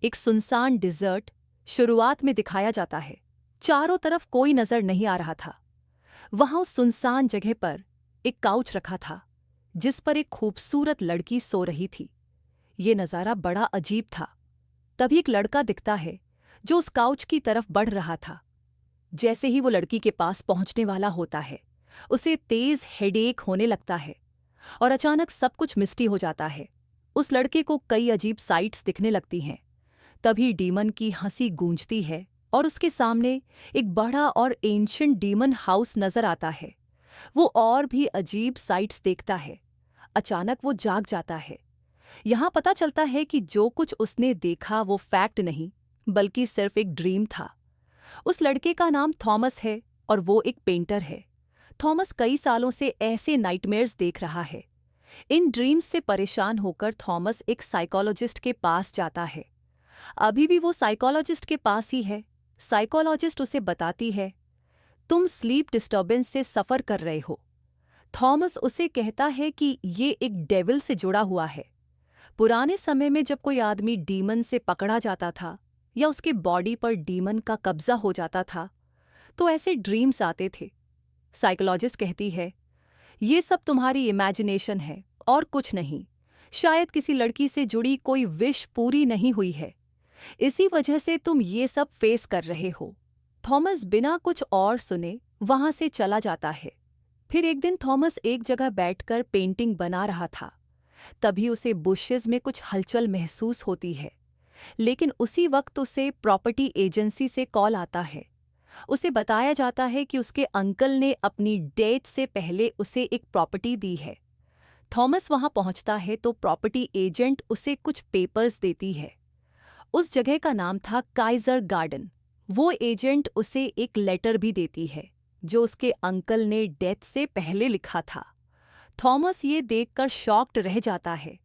एक सुनसान डिजर्ट शुरुआत में दिखाया जाता है। चारों तरफ कोई नजर नहीं आ रहा था। वहां उस सुनसान जगह पर एक काउच रखा था जिस पर एक खूबसूरत लड़की सो रही थी। ये नज़ारा बड़ा अजीब था। तभी एक लड़का दिखता है जो उस काउच की तरफ बढ़ रहा था। जैसे ही वो लड़की के पास पहुंचने वाला होता है, उसे तेज हेडेक होने लगता है और अचानक सब कुछ मिस्टी हो जाता है। उस लड़के को कई अजीब साइट्स दिखने लगती हैं। तभी डीमन की हंसी गूंजती है और उसके सामने एक बड़ा और एंशिएंट डीमन हाउस नजर आता है। वो और भी अजीब साइट्स देखता है। अचानक वो जाग जाता है। यहाँ पता चलता है कि जो कुछ उसने देखा वो फैक्ट नहीं, बल्कि सिर्फ एक ड्रीम था। उस लड़के का नाम थॉमस है और वो एक पेंटर है। थॉमस कई सालों से ऐसे नाइटमेयर्स देख रहा है। इन ड्रीम्स से परेशान होकर थॉमस एक साइकोलॉजिस्ट के पास जाता है। अभी भी वो साइकोलॉजिस्ट के पास ही है। साइकोलॉजिस्ट उसे बताती है, तुम स्लीप डिस्टर्बेंस से सफ़र कर रहे हो। थॉमस उसे कहता है कि ये एक डेविल से जुड़ा हुआ है। पुराने समय में जब कोई आदमी डीमन से पकड़ा जाता था या उसके बॉडी पर डीमन का कब्जा हो जाता था, तो ऐसे ड्रीम्स आते थे। साइकोलॉजिस्ट कहती है, ये सब तुम्हारी इमेजिनेशन है और कुछ नहीं। शायद किसी लड़की से जुड़ी कोई विश पूरी नहीं हुई है, इसी वजह से तुम ये सब फेस कर रहे हो। थॉमस बिना कुछ और सुने वहां से चला जाता है। फिर एक दिन थॉमस एक जगह बैठकर पेंटिंग बना रहा था। तभी उसे बुशेस में कुछ हलचल महसूस होती है। लेकिन उसी वक्त उसे प्रॉपर्टी एजेंसी से कॉल आता है। उसे बताया जाता है कि उसके अंकल ने अपनी डेथ से पहले उसे एक प्रॉपर्टी दी है। थॉमस वहां पहुंचता है तो प्रॉपर्टी एजेंट उसे कुछ पेपर्स देती है। उस जगह का नाम था काइजर गार्डन। वो एजेंट उसे एक लेटर भी देती है जो उसके अंकल ने डेथ से पहले लिखा था। थॉमस ये देखकर शॉक्ड रह जाता है,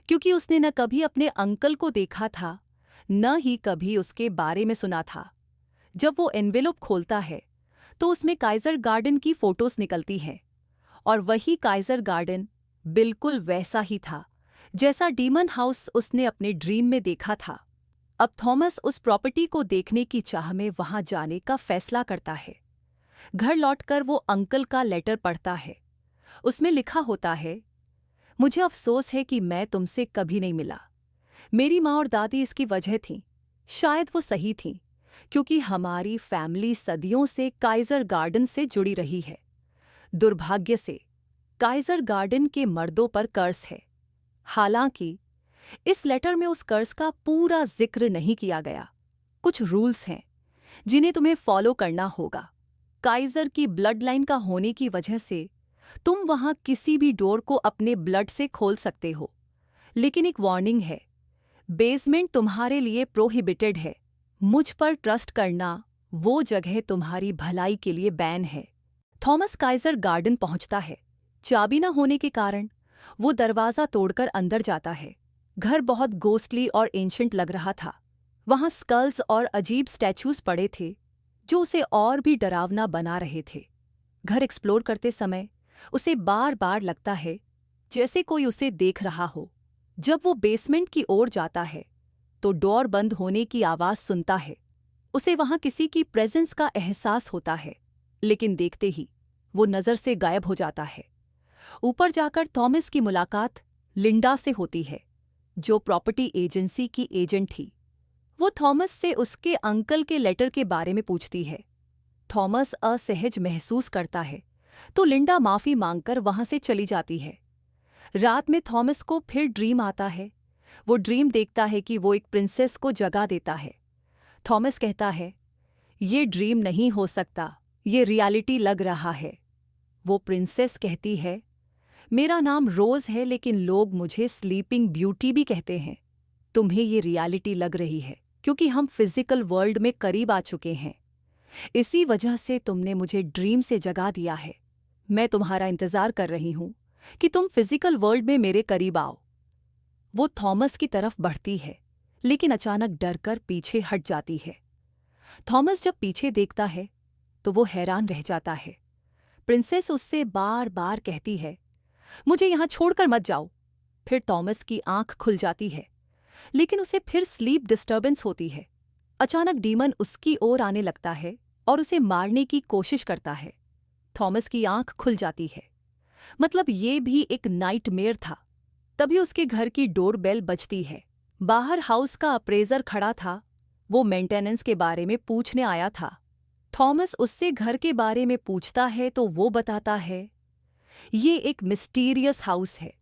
क्योंकि उसने न कभी अपने अंकल को देखा था, न ही कभी उसके बारे में सुना था। जब वो एनवेलप खोलता है तो उसमें काइजर गार्डन की फोटोज निकलती हैं, और वही काइजर गार्डन बिल्कुल वैसा ही था जैसा डीमन हाउस उसने अपने ड्रीम में देखा था। अब थॉमस उस प्रॉपर्टी को देखने की चाह में वहां जाने का फैसला करता है। घर लौटकर वो अंकल का लेटर पढ़ता है। उसमें लिखा होता है, मुझे अफसोस है कि मैं तुमसे कभी नहीं मिला। मेरी माँ और दादी इसकी वजह थीं। शायद वो सही थीं, क्योंकि हमारी फैमिली सदियों से काइजर गार्डन से जुड़ी रही है। दुर्भाग्य से काइजर गार्डन के मर्दों पर कर्ज है। हालांकि इस लेटर में उस कर्ज का पूरा जिक्र नहीं किया गया। कुछ रूल्स हैं जिन्हें तुम्हें फॉलो करना होगा। काइजर की ब्लड लाइन का होने की वजह से तुम वहां किसी भी डोर को अपने ब्लड से खोल सकते हो। लेकिन एक वार्निंग है, बेसमेंट तुम्हारे लिए प्रोहिबिटेड है। मुझ पर ट्रस्ट करना, वो जगह तुम्हारी भलाई के लिए बैन है। थॉमस काइजर गार्डन पहुंचता है। चाबी न होने के कारण वो दरवाज़ा तोड़कर अंदर जाता है। घर बहुत गोस्टली और एंशिएंट लग रहा था। वहां स्कल्स और अजीब स्टैचूज पड़े थे जो उसे और भी डरावना बना रहे थे। घर एक्सप्लोर करते समय उसे बार बार लगता है जैसे कोई उसे देख रहा हो। जब वो बेसमेंट की ओर जाता है तो डोर बंद होने की आवाज़ सुनता है। उसे वहां किसी की प्रेजेंस का एहसास होता है, लेकिन देखते ही वो नज़र से गायब हो जाता है। ऊपर जाकर थॉमस की मुलाकात लिंडा से होती है, जो प्रॉपर्टी एजेंसी की एजेंट थी। वो थॉमस से उसके अंकल के लेटर के बारे में पूछती है। थॉमस असहज महसूस करता है तो लिंडा माफ़ी मांगकर वहां से चली जाती है। रात में थॉमस को फिर ड्रीम आता है। वो ड्रीम देखता है कि वो एक प्रिंसेस को जगा देता है। थॉमस कहता है, ये ड्रीम नहीं हो सकता, ये रियलिटी लग रहा है। वो प्रिंसेस कहती है, मेरा नाम रोज़ है, लेकिन लोग मुझे स्लीपिंग ब्यूटी भी कहते हैं। तुम्हें ये रियलिटी लग रही है क्योंकि हम फिजिकल वर्ल्ड में करीब आ चुके हैं। इसी वजह से तुमने मुझे ड्रीम से जगा दिया है। मैं तुम्हारा इंतज़ार कर रही हूं कि तुम फिजिकल वर्ल्ड में मेरे करीब आओ। वो थॉमस की तरफ बढ़ती है, लेकिन अचानक डरकर पीछे हट जाती है। थॉमस जब पीछे देखता है तो वो हैरान रह जाता है। प्रिंसेस उससे बार बार कहती है, मुझे यहां छोड़कर मत जाओ। फिर थॉमस की आंख खुल जाती है। लेकिन उसे फिर स्लीप डिस्टर्बेंस होती है। अचानक डीमन उसकी ओर आने लगता है और उसे मारने की कोशिश करता है। थॉमस की आंख खुल जाती है। मतलब ये भी एक नाइटमेयर था। तभी उसके घर की डोरबेल बजती है। बाहर हाउस का अप्रेजर खड़ा था। वो मेंटेनेंस के बारे में पूछने आया था। थॉमस उससे घर के बारे में पूछता है तो वो बताता है, ये एक मिस्टीरियस हाउस है।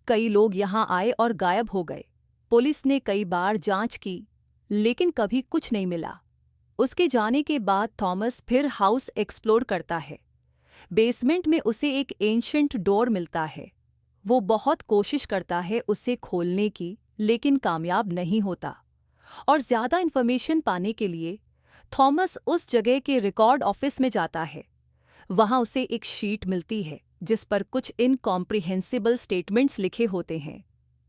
कई लोग यहाँ आए और गायब हो गए। पुलिस ने कई बार जांच की, लेकिन कभी कुछ नहीं मिला। उसके जाने के बाद थॉमस फिर हाउस एक्सप्लोर करता है। बेसमेंट में उसे एक एंशिएंट डोर मिलता है। वो बहुत कोशिश करता है उसे खोलने की, लेकिन कामयाब नहीं होता। और ज़्यादा इन्फॉर्मेशन पाने के लिए थॉमस उस जगह के रिकॉर्ड ऑफिस में जाता है। वहाँ उसे एक शीट मिलती है जिस पर कुछ इनकॉम्प्रिहेंसिबल स्टेटमेंट्स लिखे होते हैं।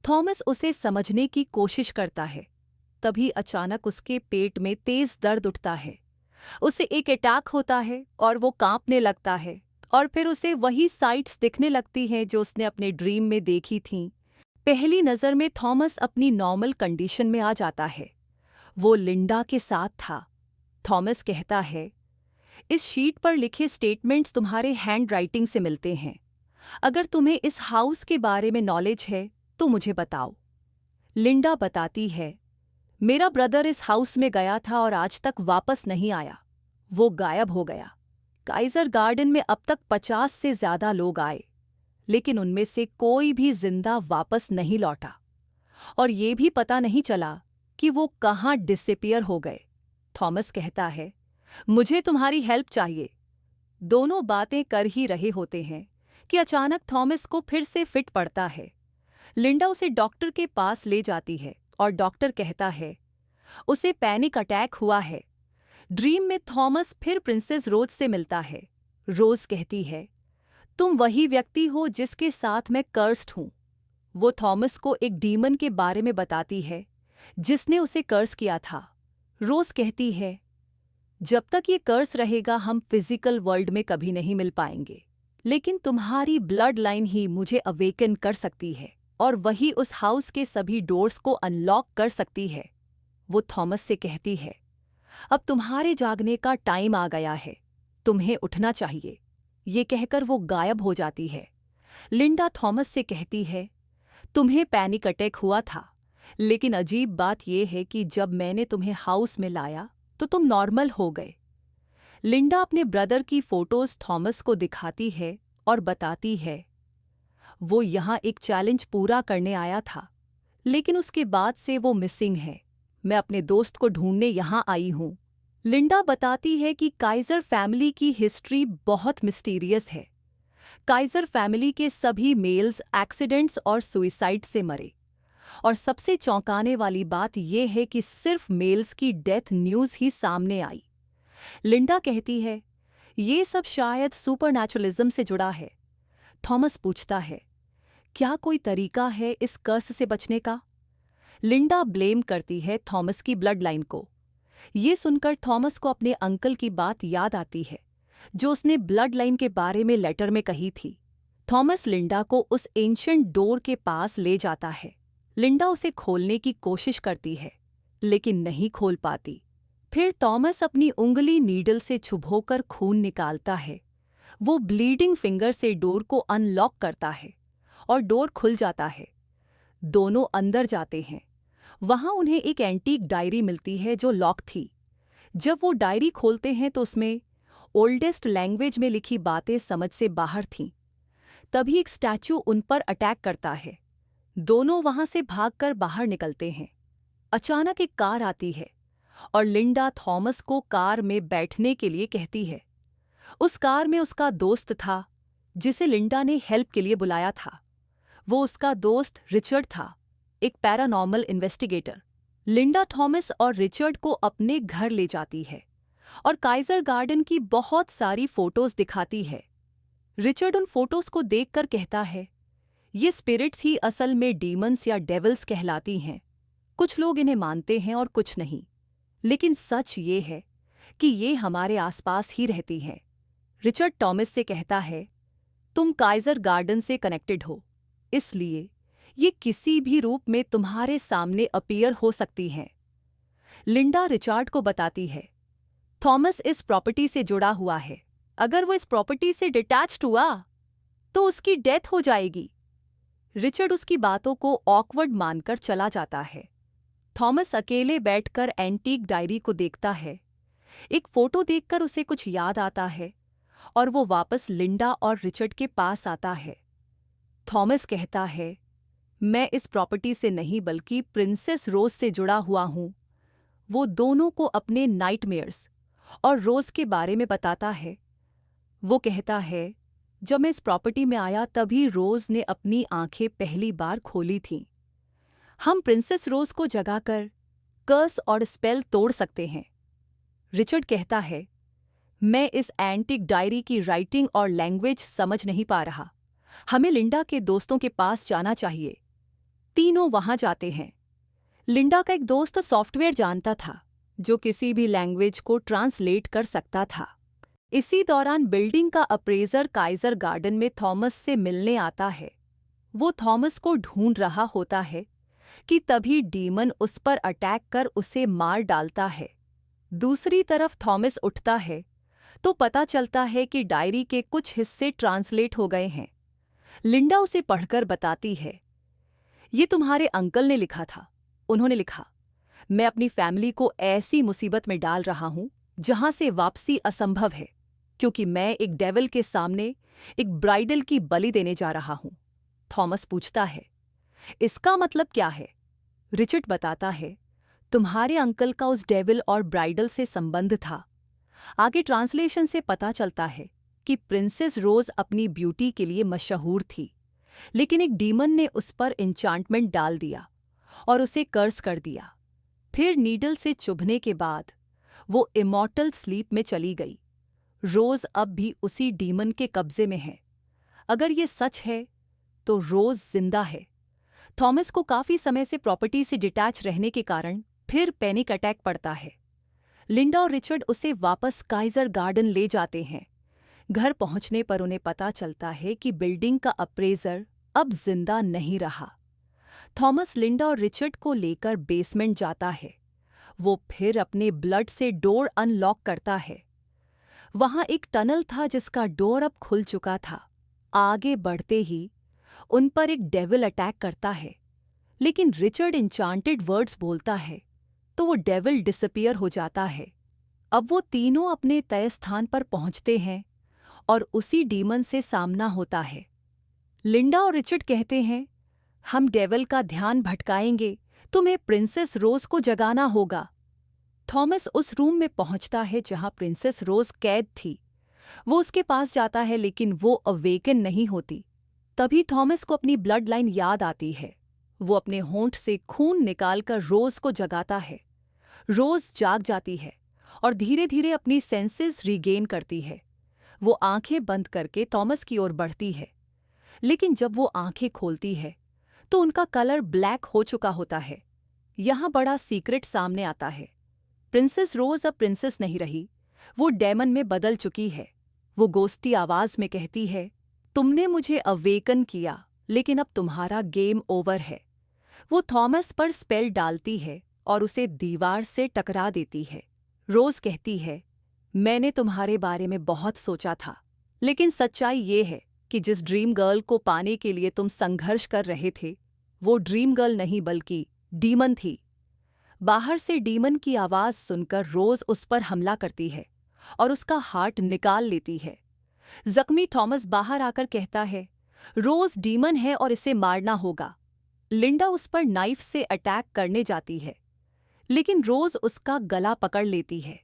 थॉमस उसे समझने की कोशिश करता है। तभी अचानक उसके पेट में तेज दर्द उठता है। उसे एक अटैक होता है और वो कांपने लगता है। और फिर उसे वही साइट्स दिखने लगती हैं जो उसने अपने ड्रीम में देखी थीं। पहली नज़र में थॉमस अपनी नॉर्मल कंडीशन में आ जाता है। वो लिंडा के साथ था। थॉमस कहता है, इस शीट पर लिखे स्टेटमेंट्स तुम्हारे हैंड राइटिंग से मिलते हैं। अगर तुम्हें इस हाउस के बारे में नॉलेज है तो मुझे बताओ। लिंडा बताती है, मेरा ब्रदर इस हाउस में गया था और आज तक वापस नहीं आया। वो गायब हो गया। काइजर गार्डन में अब तक 50 से ज्यादा लोग आए, लेकिन उनमें से कोई भी जिंदा वापस नहीं लौटा। और ये भी पता नहीं चला कि वो कहाँ डिसअपीयर हो गए। थॉमस कहता है, मुझे तुम्हारी हेल्प चाहिए। दोनों बातें कर ही रहे होते हैं कि अचानक थॉमस को फिर से फिट पड़ता है। लिंडा उसे डॉक्टर के पास ले जाती है और डॉक्टर कहता है, उसे पैनिक अटैक हुआ है। ड्रीम में थॉमस फिर प्रिंसेस रोज से मिलता है। रोज कहती है, तुम वही व्यक्ति हो जिसके साथ मैं कर्स्ड हूं। वो थॉमस को एक डीमन के बारे में बताती है जिसने उसे कर्स किया था। रोज कहती है, जब तक ये कर्स रहेगा हम फिजिकल वर्ल्ड में कभी नहीं मिल पाएंगे, लेकिन तुम्हारी ब्लड लाइन ही मुझे अवेकन कर सकती है और वही उस हाउस के सभी डोर्स को अनलॉक कर सकती है। वो थॉमस से कहती है, अब तुम्हारे जागने का टाइम आ गया है, तुम्हें उठना चाहिए। ये कहकर वो गायब हो जाती है। लिंडा थॉमस से कहती है, तुम्हें पैनिक अटैक हुआ था, लेकिन अजीब बात यह है कि जब मैंने तुम्हें हाउस में लाया तो तुम नॉर्मल हो गए। लिंडा अपने ब्रदर की फोटोज थॉमस को दिखाती है और बताती है, वो यहाँ एक चैलेंज पूरा करने आया था, लेकिन उसके बाद से वो मिसिंग है। मैं अपने दोस्त को ढूंढने यहाँ आई हूँ। लिंडा बताती है कि काइजर फैमिली की हिस्ट्री बहुत मिस्टीरियस है। काइजर फैमिली के सभी मेल्स एक्सीडेंट्स और सुइसाइड से मरे। और सबसे चौंकाने वाली बात यह है कि सिर्फ मेल्स की डेथ न्यूज़ ही सामने आई। लिंडा कहती है, ये सब शायद सुपरनैचुरलिज्म से जुड़ा है। थॉमस पूछता है, क्या कोई तरीका है इस कर्स से बचने का? लिंडा ब्लेम करती है थॉमस की ब्लड लाइन को। ये सुनकर थॉमस को अपने अंकल की बात याद आती है जो उसने ब्लड लाइन के बारे में लेटर में कही थी। थॉमस लिंडा को उस एंशिएंट डोर के पास ले जाता है। लिंडा उसे खोलने की कोशिश करती है, लेकिन नहीं खोल पाती। फिर थॉमस अपनी उंगली नीडल से चुभोकर खून निकालता है। वो ब्लीडिंग फिंगर से डोर को अनलॉक करता है और डोर खुल जाता है। दोनों अंदर जाते हैं। वहां उन्हें एक एंटीक डायरी मिलती है जो लॉक थी। जब वो डायरी खोलते हैं तो उसमें ओल्डेस्ट लैंग्वेज में लिखी बातें समझ से बाहर थीं। तभी एक स्टैचू उन पर अटैक करता है। दोनों वहां से भागकर बाहर निकलते हैं। अचानक एक कार आती है और लिंडा थॉमस को कार में बैठने के लिए कहती है। उस कार में उसका दोस्त था जिसे लिंडा ने हेल्प के लिए बुलाया था। वो उसका दोस्त रिचर्ड था, एक पैरानॉर्मल इन्वेस्टिगेटर। लिंडा थॉमस और रिचर्ड को अपने घर ले जाती है और काइजर गार्डन की बहुत सारी फोटोज दिखाती है। रिचर्ड उन फोटोज को देखकर कहता है, ये स्पिरिट्स ही असल में डीमंस या डेविल्स कहलाती हैं। कुछ लोग इन्हें मानते हैं और कुछ नहीं, लेकिन सच ये है कि ये हमारे आसपास ही रहती हैं। रिचर्ड थॉमस से कहता है, तुम काइजर गार्डन से कनेक्टेड हो, इसलिए ये किसी भी रूप में तुम्हारे सामने अपीयर हो सकती हैं। लिंडा रिचार्ड को बताती है, थॉमस इस प्रॉपर्टी से जुड़ा हुआ है। अगर वो इस प्रॉपर्टी से डिटैच्ड हुआ तो उसकी डेथ हो जाएगी। रिचर्ड उसकी बातों को ऑकवर्ड मानकर चला जाता है। थॉमस अकेले बैठकर एंटीक डायरी को देखता है। एक फोटो देखकर उसे कुछ याद आता है और वो वापस लिंडा और रिचर्ड के पास आता है। थॉमस कहता है, मैं इस प्रॉपर्टी से नहीं बल्कि प्रिंसेस रोज से जुड़ा हुआ हूं। वो दोनों को अपने नाइटमेयर्स और रोज के बारे में बताता है। वो कहता है, जब मैं इस प्रॉपर्टी में आया तभी रोज ने अपनी आंखें पहली बार खोली थीं। हम प्रिंसेस रोज को जगाकर कर्स और स्पेल तोड़ सकते हैं। रिचर्ड कहता है, मैं इस एंटिक डायरी की राइटिंग और लैंग्वेज समझ नहीं पा रहा। हमें लिंडा के दोस्तों के पास जाना चाहिए। तीनों वहां जाते हैं। लिंडा का एक दोस्त सॉफ्टवेयर जानता था जो किसी भी लैंग्वेज को ट्रांसलेट कर सकता था। इसी दौरान बिल्डिंग का अप्रेजर काइजर गार्डन में थॉमस से मिलने आता है। वो थॉमस को ढूंढ रहा होता है कि तभी डीमन उस पर अटैक कर उसे मार डालता है। दूसरी तरफ थॉमस उठता है तो पता चलता है कि डायरी के कुछ हिस्से ट्रांसलेट हो गए हैं। लिंडा उसे पढ़कर बताती है, ये तुम्हारे अंकल ने लिखा था। उन्होंने लिखा, मैं अपनी फैमिली को ऐसी मुसीबत में डाल रहा हूं जहां से वापसी असंभव है, क्योंकि मैं एक डेविल के सामने एक ब्राइडल की बलि देने जा रहा हूं। थॉमस पूछता है, इसका मतलब क्या है? रिचर्ड बताता है, तुम्हारे अंकल का उस डेविल और ब्राइडल से संबंध था। आगे ट्रांसलेशन से पता चलता है कि प्रिंसेस रोज अपनी ब्यूटी के लिए मशहूर थी, लेकिन एक डीमन ने उस पर इंचांटमेंट डाल दिया और उसे कर्स कर दिया। फिर नीडल से चुभने के बाद वो इमॉर्टल स्लीप में चली गई। रोज अब भी उसी डीमन के कब्जे में है। अगर ये सच है तो रोज जिंदा है। थॉमस को काफी समय से प्रॉपर्टी से डिटैच रहने के कारण फिर पैनिक अटैक पड़ता है। लिंडा और रिचर्ड उसे वापस काइजर गार्डन ले जाते हैं। घर पहुंचने पर उन्हें पता चलता है कि बिल्डिंग का अप्रेजर अब जिंदा नहीं रहा। थॉमस लिंडा और रिचर्ड को लेकर बेसमेंट जाता है। वो फिर अपने ब्लड से डोर अनलॉक करता है। वहां एक टनल था जिसका डोर अब खुल चुका था। आगे बढ़ते ही उन पर एक डेविल अटैक करता है, लेकिन रिचर्ड इंचांटेड वर्ड्स बोलता है तो वो डेविल डिसअपीयर हो जाता है। अब वो तीनों अपने तय स्थान पर पहुंचते हैं और उसी डीमन से सामना होता है। लिंडा और रिचर्ड कहते हैं, हम डेविल का ध्यान भटकाएंगे, तुम्हें प्रिंसेस रोज को जगाना होगा। थॉमस उस रूम में पहुंचता है जहां प्रिंसेस रोज कैद थी। वो उसके पास जाता है लेकिन वो अवेकन नहीं होती। तभी थॉमस को अपनी ब्लड लाइन याद आती है। वो अपने होंठ से खून निकालकर रोज को जगाता है। रोज जाग जाती है और धीरे धीरे अपनी सेंसेस रीगेन करती है। वो आंखें बंद करके थॉमस की ओर बढ़ती है, लेकिन जब वो आंखें खोलती है तो उनका कलर ब्लैक हो चुका होता है। यहां बड़ा सीक्रेट सामने आता है। प्रिंसेस रोज अब प्रिंसेस नहीं रही, वो डेमन में बदल चुकी है। वो गोस्टी आवाज में कहती है, तुमने मुझे अवेकन किया, लेकिन अब तुम्हारा गेम ओवर है। वो थॉमस पर स्पेल डालती है और उसे दीवार से टकरा देती है। रोज कहती है, मैंने तुम्हारे बारे में बहुत सोचा था, लेकिन सच्चाई ये है कि जिस ड्रीम गर्ल को पाने के लिए तुम संघर्ष कर रहे थे, वो ड्रीम गर्ल नहीं बल्कि डीमन थी। बाहर से डीमन की आवाज सुनकर रोज उस पर हमला करती है और उसका हार्ट निकाल लेती है। जख्मी थॉमस बाहर आकर कहता है, रोज डीमन है और इसे मारना होगा। लिंडा उस पर नाइफ से अटैक करने जाती है, लेकिन रोज उसका गला पकड़ लेती है।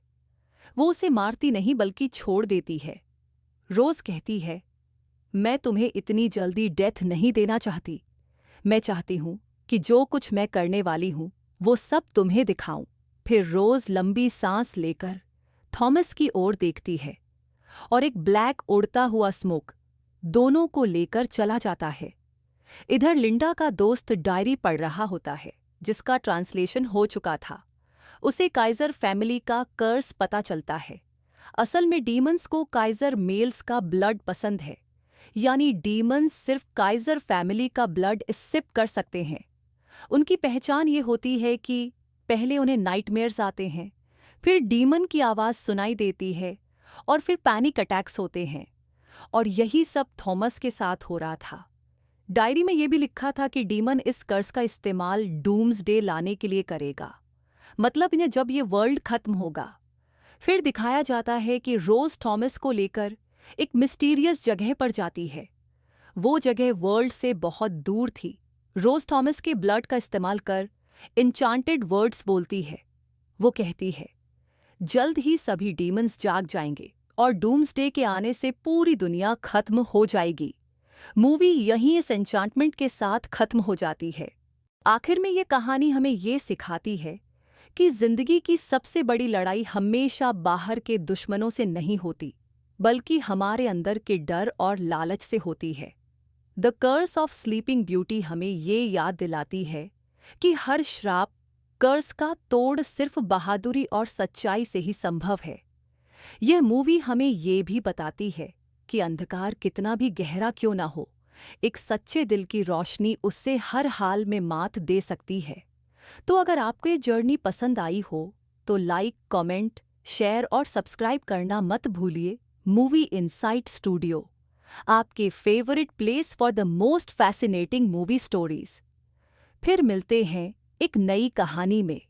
वो उसे मारती नहीं बल्कि छोड़ देती है। रोज कहती है, मैं तुम्हें इतनी जल्दी डेथ नहीं देना चाहती। मैं चाहती हूं कि जो कुछ मैं करने वाली हूं वो सब तुम्हें दिखाऊं। फिर रोज लंबी सांस लेकर थॉमस की ओर देखती है और एक ब्लैक उड़ता हुआ स्मोक दोनों को लेकर चला जाता है। इधर लिंडा का दोस्त डायरी पढ़ रहा होता है जिसका ट्रांसलेशन हो चुका था। उसे काइजर फैमिली का कर्स पता चलता है। असल में डीमंस को काइजर मेल्स का ब्लड पसंद है, यानी डीमंस सिर्फ काइजर फैमिली का ब्लड सिप कर सकते हैं। उनकी पहचान ये होती है कि पहले उन्हें नाइटमेयर्स आते हैं, फिर डीमन की आवाज़ सुनाई देती है और फिर पैनिक अटैक्स होते हैं। और यही सब थॉमस के साथ हो रहा था। डायरी में यह भी लिखा था कि डीमन इस कर्स का इस्तेमाल डूम्सडे लाने के लिए करेगा, मतलब इन्हें जब ये वर्ल्ड खत्म होगा। फिर दिखाया जाता है कि रोज थॉमस को लेकर एक मिस्टीरियस जगह पर जाती है। वो जगह वर्ल्ड से बहुत दूर थी। रोज थॉमस के ब्लड का इस्तेमाल कर इंचांटेड वर्ड्स बोलती है। वो कहती है, जल्द ही सभी डीमंस जाग जाएंगे और डूम्सडे के आने से पूरी दुनिया खत्म हो जाएगी। मूवी यहीं इस एन्चांटमेंट के साथ खत्म हो जाती है। आखिर में ये कहानी हमें ये सिखाती है कि जिंदगी की सबसे बड़ी लड़ाई हमेशा बाहर के दुश्मनों से नहीं होती, बल्कि हमारे अंदर के डर और लालच से होती है। The curse of sleeping beauty हमें ये याद दिलाती है कि हर श्राप, कर्स का तोड़ सिर्फ बहादुरी और सच्चाई से ही संभव है। यह मूवी हमें ये भी बताती है कि अंधकार कितना भी गहरा क्यों ना हो, एक सच्चे दिल की रोशनी उससे हर हाल में मात दे सकती है। तो अगर आपको ये जर्नी पसंद आई हो तो लाइक, कमेंट, शेयर और सब्सक्राइब करना मत भूलिए। मूवी इनसाइट स्टूडियो, आपके favourite place for the most fascinating movie stories. फिर मिलते हैं एक नई कहानी में।